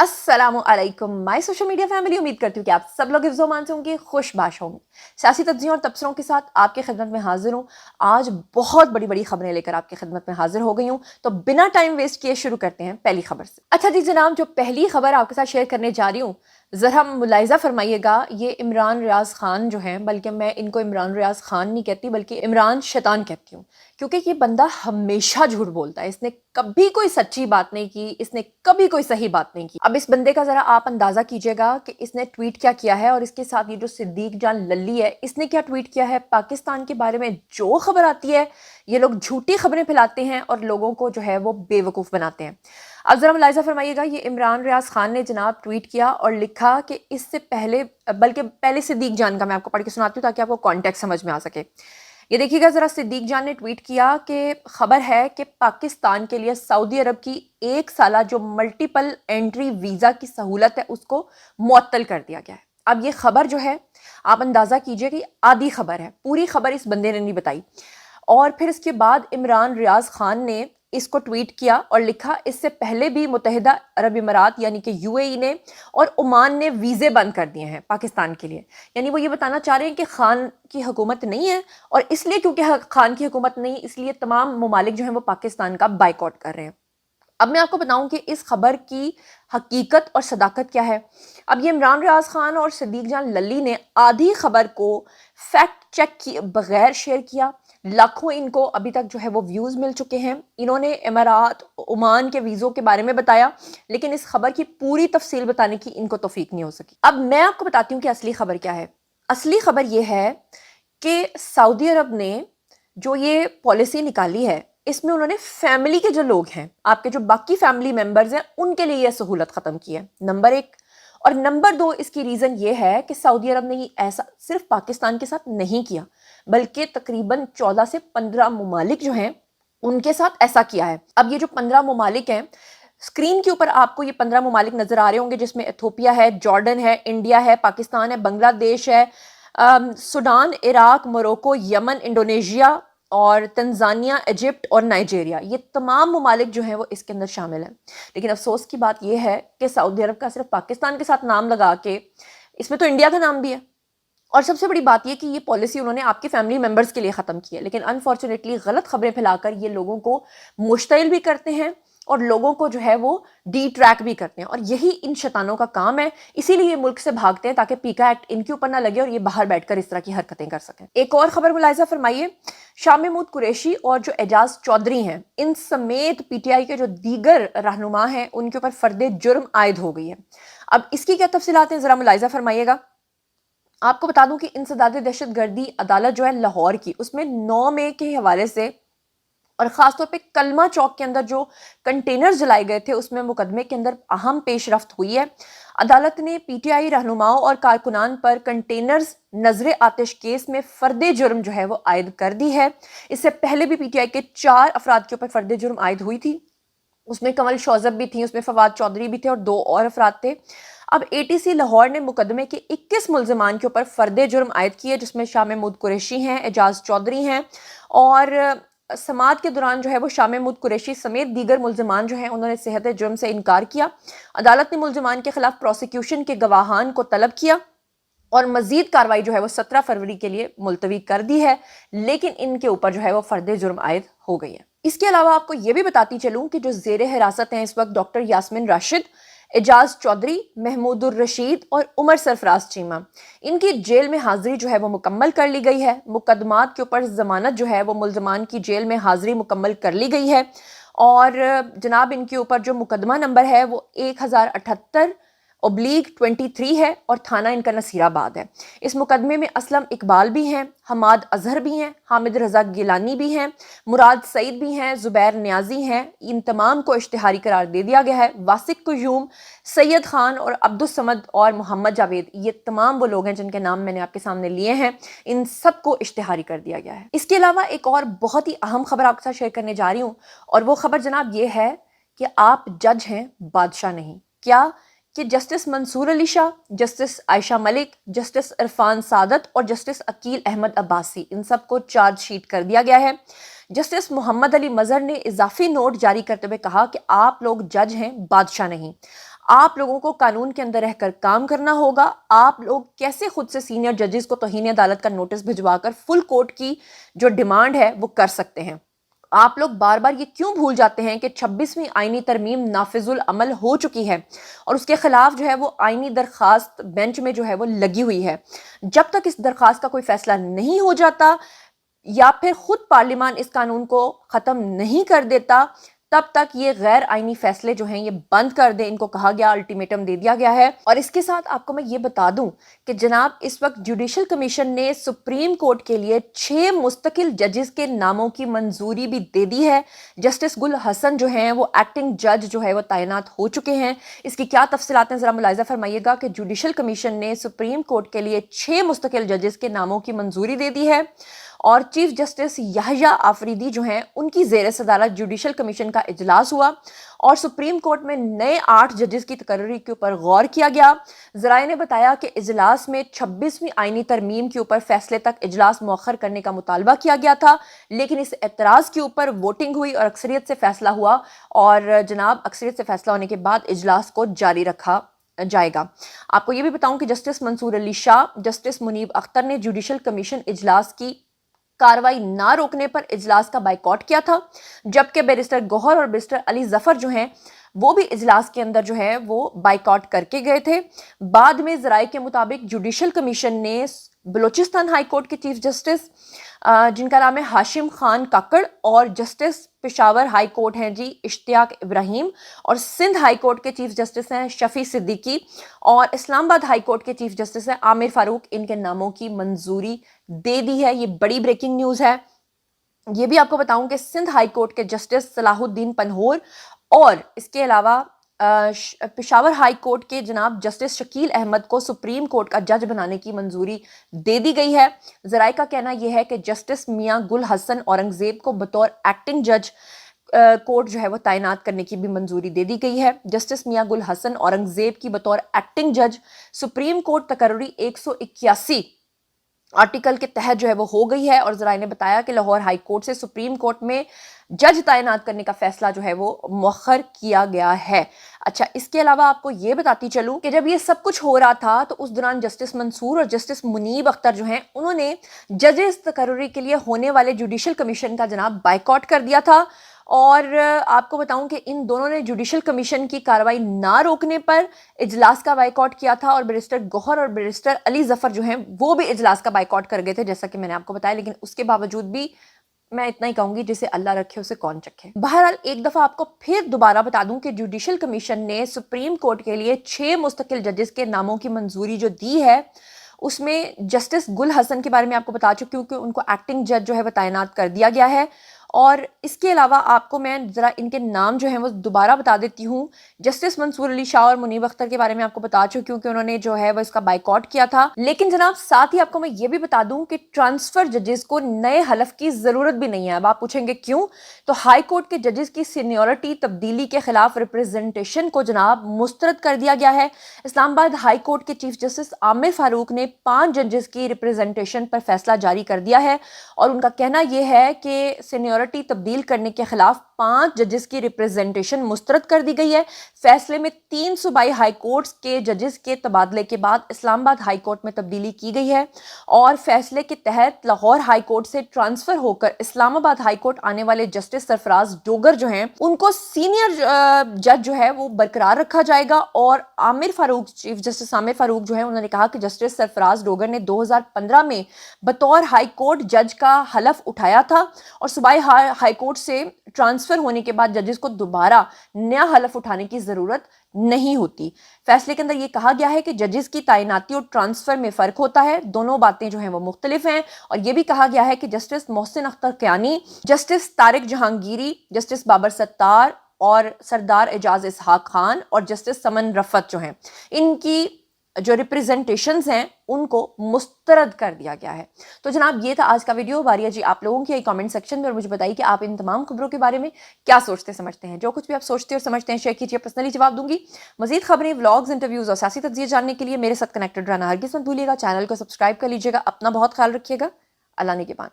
अस्सलामु अलैकुम my social media family. उम्मीद करती हूँ कि आप सब लोग हिफ्ज़-ओ-अमान से होंगे, खुशबाश होंगे। सियासी तज्ज़ियों और तबसरों के साथ आपकी खिदमत में हाजिर हूँ। आज बहुत बड़ी बड़ी खबरें लेकर आपकी खिदमत में हाजिर हो गई हूँ, तो बिना टाइम वेस्ट किए शुरू करते हैं पहली खबर से। अच्छा जी जनाब, जो पहली खबर आपके साथ शेयर करने जा रही हूँ, ज़रा मुलाहिज़ा फरमाइएगा। ये इमरान रियाज़ खान जो हैं, बल्कि मैं इनको इमरान रियाज़ खान नहीं कहती बल्कि इमरान शैतान कहती हूँ, क्योंकि ये बंदा हमेशा झूठ बोलता है। इसने कभी कोई सच्ची बात नहीं की, इसने कभी कोई सही बात नहीं की। अब इस बंदे का जरा आप अंदाजा कीजिएगा कि इसने ट्वीट क्या किया है, और इसके साथ ये जो सिद्दीक जान लल्ली है, इसने क्या ट्वीट किया है। पाकिस्तान के बारे में जो खबर आती है, ये लोग झूठी खबरें फैलाते हैं और लोगों को जो है वो बेवकूफ़ बनाते हैं। अब जरा मुलाहिज़ा फरमाइएगा। ये इमरान रियाज़ खान ने जनाब ट्वीट किया और लिखा कि इससे पहले, बल्कि पहले सिद्दीक जान का मैं आपको पढ़ के सुनाती हूँ ताकि आपको कॉन्टेक्स्ट समझ में आ सके। ये देखिएगा जरा, सिद्दीक जान ने ट्वीट किया कि खबर है कि पाकिस्तान के लिए सऊदी अरब की 1 साला जो मल्टीपल एंट्री वीज़ा की सहूलत है उसको मुअत्तल कर दिया गया है। अब ये खबर जो है, आप अंदाज़ा कीजिए कि आधी खबर है, पूरी खबर इस बंदे ने नहीं बताई। और फिर इसके बाद इमरान रियाज़ खान ने इसको ट्वीट किया और लिखा, इससे पहले भी मुत्तहिदा अरब इमारात यानी कि यूएई ने और ओमान ने वीज़े बंद कर दिए हैं पाकिस्तान के लिए। यानी वो ये बताना चाह रहे हैं कि खान की हुकूमत नहीं है, और इसलिए क्योंकि खान की हुकूमत नहीं, इसलिए तमाम ममालिक जो हैं वो पाकिस्तान का बाइकआउट कर रहे हैं। अब मैं आपको बताऊं कि इस खबर की हकीकत और सदाकत क्या है। अब ये इमरान रियाज़ खान और सिद्दीक जान लल्ली ने आधी खबर को फैक्ट चेक किए बगैर शेयर किया। लाखों इनको अभी तक जो है वो व्यूज़ मिल चुके हैं। इन्होंने इमारात ओमान के वीज़ों के बारे में बताया, लेकिन इस खबर की पूरी तफसील बताने की इनको तौफीक नहीं हो सकी। अब मैं आपको बताती हूँ कि असली खबर क्या है। असली खबर ये है कि सऊदी अरब ने जो ये पॉलिसी निकाली है, इसमें उन्होंने फैमिली के जो लोग हैं, आपके जो बाकी फैमिली मेंबर्स हैं, उनके लिए यह सहूलत ख़त्म की है, नंबर 1। और नंबर 2, इसकी रीज़न ये है कि सऊदी अरब ने ऐसा सिर्फ पाकिस्तान के साथ नहीं किया, बल्कि तकरीबन 14 से 15 ममालिक जो हैं उनके साथ ऐसा किया है। अब ये जो 15 ममालिक हैं, स्क्रीन के ऊपर आपको ये 15 ममालिक नज़र आ रहे होंगे, जिसमें इथोपिया है, जॉर्डन है, इंडिया है, पाकिस्तान है, बांग्लादेश है, Sudan, Iraq, Morocco, Yemen, Indonesia और तंजानिया, इजिप्ट और नाइजीरिया। ये तमाम ममालिक जो हैं वो इसके अंदर शामिल हैं। लेकिन अफसोस की बात यह है कि सऊदी अरब का सिर्फ पाकिस्तान के साथ नाम लगा के, इसमें तो इंडिया का नाम भी है। और सबसे बड़ी बात यह कि ये पॉलिसी उन्होंने आपके फैमिली मेंबर्स के लिए ख़त्म की है, लेकिन अनफॉर्चुनेटली गलत खबरें फैलाकर ये लोगों को मुश्तिल भी करते हैं और लोगों को जो है वो डी ट्रैक भी करते हैं, और यही इन शैतानों का काम है। इसीलिए ये मुल्क से भागते हैं ताकि पीका एक्ट इनके ऊपर ना लगे और ये बाहर बैठकर इस तरह की हरकतें कर सकें। एक और खबर मुलाहिज़ा फरमाइए। शाह महमूद कुरैशी और जो एजाज चौधरी हैं, इन समेत पीटीआई के जो दीगर रहनुमा हैं, उनके ऊपर फर्द जुर्म आयद हो गई है। अब इसकी क्या तफसीलात हैं, ज़रा मुलाहिज़ा फरमाइएगा। आपको बता दूं कि इंसदाद दहशत गर्दी अदालत जो है लाहौर की, उसमें 9 मई के हवाले से और ख़ासतौर पे कलमा चौक के अंदर जो कंटेनर जलाए गए थे, उसमें मुकदमे के अंदर अहम पेशरफ्त हुई है। अदालत ने पीटीआई रहनुमाओं और कारकुनान पर कंटेनर्स नजर आतिश केस में फर्द जुर्म जो है वो आयद कर दी है। इससे पहले भी पीटीआई के 4 अफराद के ऊपर फर्द जुर्म आयद हुई थी। उसमें कमल शौजब भी थी, उसमें फवाद चौधरी भी थे और 2 और अफराद थे। अब एटीसी लाहौर ने मुकदमे के 21 मुल्जिमान के ऊपर फर्द जुर्म आयद किए, जिसमें शाह महमूद कुरैशी हैं, एजाज चौधरी हैं, और समात के दौरान जो है वो शाह महमूद कुरैशी समेत दीगर मुल्जिमान जो हैं उन्होंने सेहत जुर्म से इनकार किया। अदालत ने मुल्जिमान के खिलाफ प्रोसिक्यूशन के गवाहान को तलब किया और मजीद कार्रवाई जो है वो 17 फरवरी के लिए मुलतवी कर दी है, लेकिन इनके ऊपर जो है वो फर्द जुर्म आयद हो गई है। इसके अलावा आपको ये भी बताती चलूं कि जो जेर हिरासत हैं इस वक्त डॉक्टर यास्मीन राशिद, एजाज चौधरी, महमूदुर रशीद और उमर सरफराज चीमा, इनकी जेल में हाजिरी जो है वो मुकम्मल कर ली गई है। मुकदमात के ऊपर जमानत जो है वो मुल्जमान की जेल में हाजिरी मुकम्मल कर ली गई है, और जनाब इनके ऊपर जो मुकदमा नंबर है वो 1078/23 है और थाना इनका नसीराबाद है। इस मुकदमे में असलम इकबाल भी हैं, हमाद अजहर भी हैं, हामिद रजा गिलानी भी हैं, मुराद सईद भी हैं, जुबैर न्याजी हैं। इन तमाम को इश्तिहारी करार दे दिया गया है। वासिक कुयूम, सैयद खान और अब्दुस समद और मोहम्मद जावेद, ये तमाम वो लोग हैं जिनके नाम मैंने आपके सामने लिए हैं, इन सबको इश्तिहारी कर दिया गया है। इसके अलावा एक और बहुत ही अहम खबर आपके साथ शेयर करने जा रही हूँ, और वो खबर जनाब ये है कि आप जज हैं, बादशाह नहीं। क्या कि Justice Mansoor Ali Shah, Justice Ayesha Malik, Justice Irfan Saadat और जस्टिस अकील अहमद अब्बासी, इन सबको चार्जशीट कर दिया गया है। जस्टिस मोहम्मद अली मजहर ने इजाफी नोट जारी करते हुए कहा कि आप लोग जज हैं, बादशाह नहीं। آپ لوگوں کو قانون کے اندر رہ کر کام کرنا ہوگا. آپ لوگ کیسے خود سے سینئر ججز کو توہین عدالت کا نوٹس بھجوا کر فل کورٹ کی جو ڈیمانڈ ہے وہ کر سکتے ہیں. آپ لوگ بار بار یہ کیوں بھول جاتے ہیں کہ 26ویں آئینی ترمیم نافذ العمل ہو چکی ہے اور اس کے خلاف جو ہے وہ آئینی درخواست بینچ میں جو ہے وہ لگی ہوئی ہے. جب تک اس درخواست کا کوئی فیصلہ نہیں ہو جاتا یا پھر خود پارلیمان اس قانون کو ختم نہیں کر دیتا تب تک یہ غیر آئینی فیصلے جو ہیں یہ بند کر دیں، ان کو کہا گیا، الٹیمیٹم دے دیا گیا ہے. اور اس کے ساتھ آپ کو میں یہ بتا دوں کہ جناب اس وقت جوڈیشل کمیشن نے سپریم کورٹ کے لیے 6 مستقل ججز کے ناموں کی منظوری بھی دے دی ہے. جسٹس گل حسن جو ہیں وہ ایکٹنگ جج جو ہے وہ تعینات ہو چکے ہیں. اس کی کیا تفصیلات ہیں ذرا ملاحظہ فرمائیے گا کہ جوڈیشل کمیشن نے سپریم کورٹ کے لیے 6 مستقل ججز کے ناموں کی منظوری دے دی ہے اور چیف جسٹس یحییٰ آفریدی جو ہیں ان کی زیر صدارت جوڈیشل کمیشن کا اجلاس ہوا اور سپریم کورٹ میں نئے 8 ججز کی تقرری کے اوپر غور کیا گیا. ذرائع نے بتایا کہ اجلاس میں 26ویں آئینی ترمیم کے اوپر فیصلے تک اجلاس مؤخر کرنے کا مطالبہ کیا گیا تھا، لیکن اس اعتراض کے اوپر ووٹنگ ہوئی اور اکثریت سے فیصلہ ہوا اور جناب اکثریت سے فیصلہ ہونے کے بعد اجلاس کو جاری رکھا جائے گا. آپ کو یہ بھی بتاؤں کہ جسٹس منصور علی شاہ، جسٹس منیب اختر نے جوڈیشل کمیشن اجلاس کی کاروائی نہ روکنے پر اجلاس کا بائیکاٹ کیا تھا، جبکہ بیرسٹر گوہر اور بیرسٹر علی ظفر جو ہیں وہ بھی اجلاس کے اندر جو ہے وہ بائیکاٹ کر کے گئے تھے. بعد میں ذرائع کے مطابق جوڈیشل کمیشن نے بلوچستان ہائی کورٹ کے چیف جسٹس جن کا نام ہے ہاشم خان کاکڑ اور جسٹس پشاور ہائی کورٹ ہیں جی اشتیاق ابراہیم اور سندھ ہائی کورٹ کے چیف جسٹس ہیں شفیع صدیقی اور اسلام آباد ہائی کورٹ کے چیف جسٹس ہیں عامر فاروق، ان کے ناموں کی منظوری دے دی ہے. یہ بڑی بریکنگ نیوز ہے. یہ بھی آپ کو بتاؤں کہ سندھ ہائی کورٹ کے جسٹس صلاح الدین پنہور اور اس کے علاوہ پشاور ہائی کورٹ کے جناب جسٹس شکیل احمد کو سپریم کورٹ کا جج بنانے کی منظوری دے دی گئی ہے. ذرائع کا کہنا یہ ہے کہ جسٹس میاں گل حسن اورنگزیب کو بطور ایکٹنگ جج کورٹ جو ہے وہ تعینات کرنے کی بھی منظوری دے دی گئی ہے. جسٹس میاں گل حسن اورنگزیب کی بطور ایکٹنگ جج سپریم کورٹ تقرری 181 آرٹیکل کے تحت جو ہے وہ ہو گئی ہے اور ذرائع نے بتایا کہ لاہور ہائی کورٹ سے سپریم کورٹ میں جج تعینات کرنے کا فیصلہ جو ہے وہ مؤخر کیا گیا ہے. اچھا، اس کے علاوہ آپ کو یہ بتاتی چلوں کہ جب یہ سب کچھ ہو رہا تھا تو اس دوران جسٹس منصور اور جسٹس منیب اختر جو ہیں انہوں نے ججز تقرری کے لیے ہونے والے جوڈیشل کمیشن کا جناب بائیکاٹ کر دیا تھا. اور آپ کو بتاؤں کہ ان دونوں نے جوڈیشل کمیشن کی کاروائی نہ روکنے پر اجلاس کا بائیکاٹ کیا تھا اور بیرسٹر گوہر اور بیرسٹر علی ظفر جو ہیں وہ بھی اجلاس کا بائیکاٹ کر گئے تھے جیسا کہ میں نے آپ کو بتایا. لیکن اس کے باوجود بھی میں اتنا ہی کہوں گی جسے اللہ رکھے اسے کون چکھے. بہرحال ایک دفعہ آپ کو پھر دوبارہ بتا دوں کہ جوڈیشل کمیشن نے سپریم کورٹ کے لیے 6 مستقل ججز کے ناموں کی منظوری جو دی ہے اس میں جسٹس گل حسن کے بارے میں آپ کو بتا چکی ہوں کہ ان کو ایکٹنگ جج جو ہے وہ تعینات کر دیا گیا ہے. اور اس کے علاوہ آپ کو میں ذرا ان کے نام جو ہیں وہ دوبارہ بتا دیتی ہوں. جسٹس منصور علی شاہ اور منیب اختر کے بارے میں آپ کو بتا چکی ہوں کہ انہوں نے جو ہے وہ اس کا بائیکاٹ کیا تھا. لیکن جناب ساتھ ہی آپ کو میں یہ بھی بتا دوں کہ ٹرانسفر ججز کو نئے حلف کی ضرورت بھی نہیں ہے. اب آپ پوچھیں گے کیوں؟ تو ہائی کورٹ کے ججز کی سینیورٹی تبدیلی کے خلاف ریپرزنٹیشن کو جناب مسترد کر دیا گیا ہے. اسلام آباد ہائی کورٹ کے چیف جسٹس عامر فاروق نے 5 ججز کی ریپرزنٹیشن پر فیصلہ جاری کر دیا ہے اور ان کا کہنا یہ ہے کہ سینیورٹی تبدیل کرنے کے خلاف 5 ججز کی ریپرزنٹیشن مسترد کر دی گئی ہے. فیصلے میں 3 صوبائی ہائی کورٹس کے ججز کے تبادلے کے بعد اسلام آباد ہائی کورٹ میں تبدیلی کی گئی ہے اور فیصلے کے تحت لاہور ہائی کورٹ سے ٹرانسفر ہو کر اسلام آباد ہائی کورٹ آنے والے جسٹس سرفراز ڈوگر جو ہیں ان کو سینئر جج جو ہے وہ برقرار رکھا جائے گا. اور عامر فاروق، چیف جسٹس عامر فاروق جو ہے انہوں نے کہا کہ جسٹس سرفراز ڈوگر نے 2015 میں بطور ہائی کورٹ جج کا حلف اٹھایا تھا اور صوبائی ہائی کورٹ سے ٹرانسفر ہونے کے بعد ججز کو دوبارہ نیا حلف اٹھانے کی ضرورت نہیں ہوتی. فیصلے کے اندر یہ کہا گیا ہے کہ ججز کی تعیناتی اور ٹرانسفر میں فرق ہوتا ہے، دونوں باتیں جو ہیں وہ مختلف ہیں. اور یہ بھی کہا گیا ہے کہ justice Mohsin Akhtar Kayani, justice Tariq Jahangiri, justice Babar ستار اور سردار اعجاز اسحاق خان اور جسٹس سمن رفت جو ہیں ان کی جو ریپریزنٹیشنز ہیں ان کو مسترد کر دیا گیا ہے. تو جناب یہ تھا آج کا ویڈیو. باری جی آپ لوگوں کی کامنٹ سیکشن میں اور مجھے بتائیے کہ آپ ان تمام خبروں کے بارے میں کیا سوچتے سمجھتے ہیں. جو کچھ بھی آپ سوچتے اور سمجھتے ہیں شیئر کیجیے، پرسنلی جواب دوں گی. مزید خبریں، ولاگز، انٹرویوز اور سیاسی تجزیے جاننے کے لیے میرے ساتھ کنیکٹڈ رہنا ہرگز مت بھولیے گا. چینل کو سبسکرائب کر لیجیے گا. اپنا بہت خیال رکھیے گا. اللہ نگہبان.